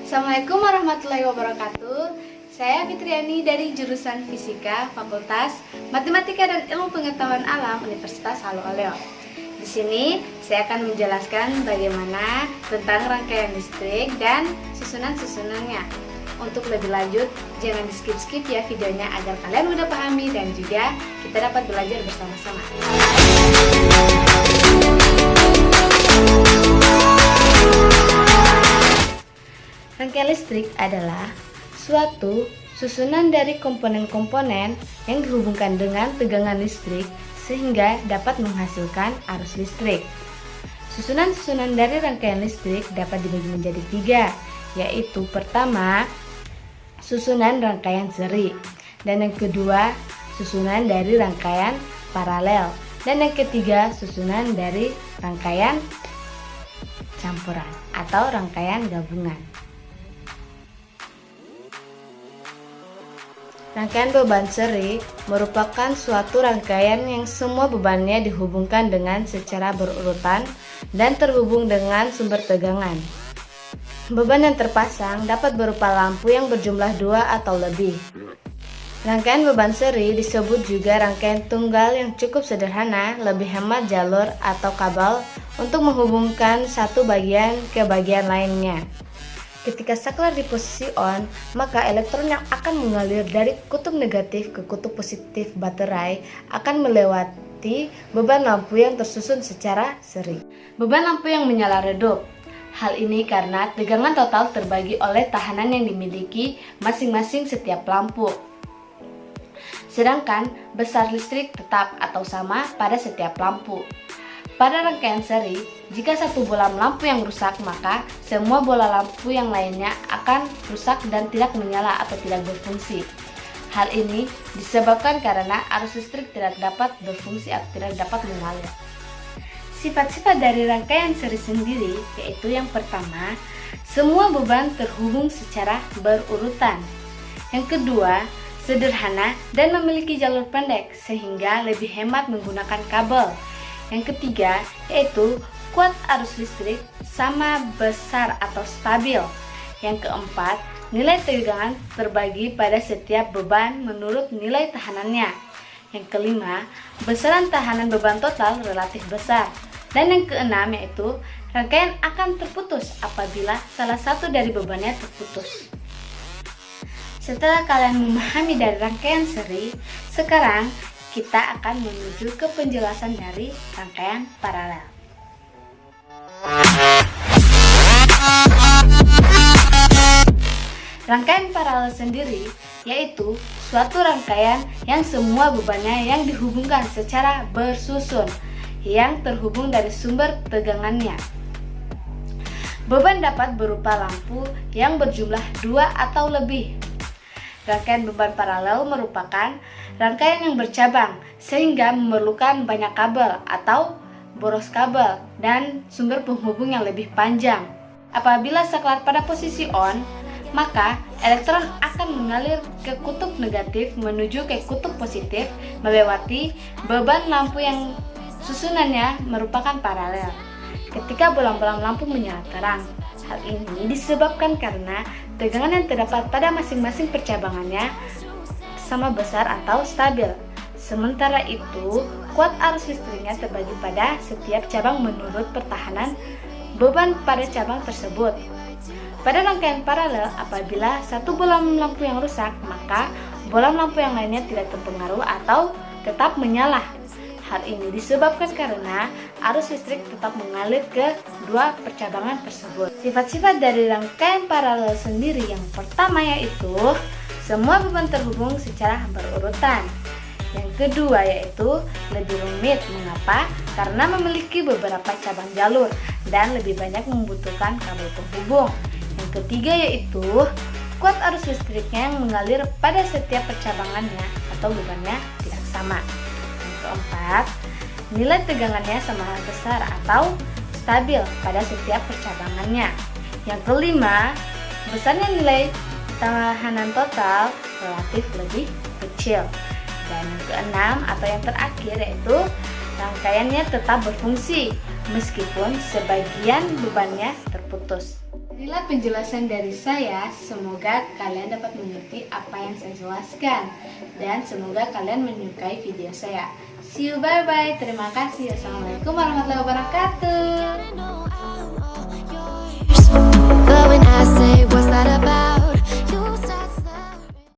Assalamualaikum warahmatullahi wabarakatuh. Saya Fitriani dari jurusan Fisika Fakultas Matematika dan Ilmu Pengetahuan Alam Universitas Halu Oleo. Di sini saya akan menjelaskan bagaimana tentang rangkaian listrik dan susunan-susunannya. Untuk lebih lanjut, jangan di skip-skip ya videonya agar kalian mudah pahami dan juga kita dapat belajar bersama-sama. Rangkaian listrik adalah suatu susunan dari komponen-komponen yang dihubungkan dengan tegangan listrik sehingga dapat menghasilkan arus listrik. Susunan-susunan dari rangkaian listrik dapat dibagi menjadi tiga, yaitu pertama, susunan rangkaian seri, dan yang kedua, susunan dari rangkaian paralel, dan yang ketiga, susunan dari rangkaian campuran atau rangkaian gabungan. Rangkaian beban seri merupakan suatu rangkaian yang semua bebannya dihubungkan dengan secara berurutan dan terhubung dengan sumber tegangan. Beban yang terpasang dapat berupa lampu yang berjumlah 2 atau lebih. Rangkaian beban seri disebut juga rangkaian tunggal yang cukup sederhana, lebih hemat jalur atau kabel untuk menghubungkan satu bagian ke bagian lainnya. Ketika saklar di posisi on, maka elektron yang akan mengalir dari kutub negatif ke kutub positif baterai akan melewati beban lampu yang tersusun secara seri. Beban lampu yang menyala redup. Hal ini karena tegangan total terbagi oleh tahanan yang dimiliki masing-masing setiap lampu. Sedangkan besar listrik tetap atau sama pada setiap lampu. Pada rangkaian seri, jika satu bola lampu yang rusak, maka semua bola lampu yang lainnya akan rusak dan tidak menyala atau tidak berfungsi. Hal ini disebabkan karena arus listrik tidak dapat berfungsi atau tidak dapat mengalir. Sifat-sifat dari rangkaian seri sendiri yaitu yang pertama, semua beban terhubung secara berurutan. Yang kedua, sederhana dan memiliki jalur pendek sehingga lebih hemat menggunakan kabel. Yang ketiga, yaitu kuat arus listrik sama besar atau stabil. Yang keempat, nilai tegangan terbagi pada setiap beban menurut nilai tahanannya. Yang kelima, besaran tahanan beban total relatif besar. Dan yang keenam yaitu, rangkaian akan terputus apabila salah satu dari bebannya terputus. Setelah kalian memahami dari rangkaian seri, sekarang kita akan menuju ke penjelasan dari rangkaian paralel. Rangkaian paralel sendiri yaitu suatu rangkaian yang semua bebannya yang dihubungkan secara bersusun, yang terhubung dari sumber tegangannya. Beban dapat berupa lampu yang berjumlah 2 atau lebih. Rangkaian beban paralel merupakan rangkaian yang bercabang sehingga memerlukan banyak kabel atau boros kabel dan sumber penghubung yang lebih panjang. Apabila saklar pada posisi on, maka elektron akan mengalir ke kutub negatif menuju ke kutub positif melewati beban lampu yang susunannya merupakan paralel. Ketika bola-bola lampu menyala terang, hal ini disebabkan karena tegangan yang terdapat pada masing-masing percabangannya sama besar atau stabil. Sementara itu, kuat arus listriknya terbagi pada setiap cabang menurut pertahanan beban pada cabang tersebut. Pada rangkaian paralel, apabila satu bola lampu yang rusak, maka bola lampu yang lainnya tidak terpengaruh atau tetap menyala. Hal ini disebabkan karena arus listrik tetap mengalir ke dua percabangan tersebut. Sifat-sifat dari rangkaian paralel sendiri yang pertama yaitu semua beban terhubung secara berurutan. Yang kedua yaitu lebih rumit. Mengapa? Karena memiliki beberapa cabang jalur dan lebih banyak membutuhkan kabel penghubung. Yang ketiga yaitu kuat arus listriknya yang mengalir pada setiap percabangannya atau bebannya tidak sama. Keempat, nilai tegangannya sama besar atau stabil pada setiap percabangannya. Yang kelima, besarnya nilai tahanan total relatif lebih kecil. Dan yang keenam atau yang terakhir yaitu rangkaiannya tetap berfungsi meskipun sebagian bebannya terputus. Inilah penjelasan dari saya, semoga kalian dapat mengerti apa yang saya jelaskan dan semoga kalian menyukai video saya. See you, bye-bye, terima kasih. Assalamualaikum warahmatullahi wabarakatuh.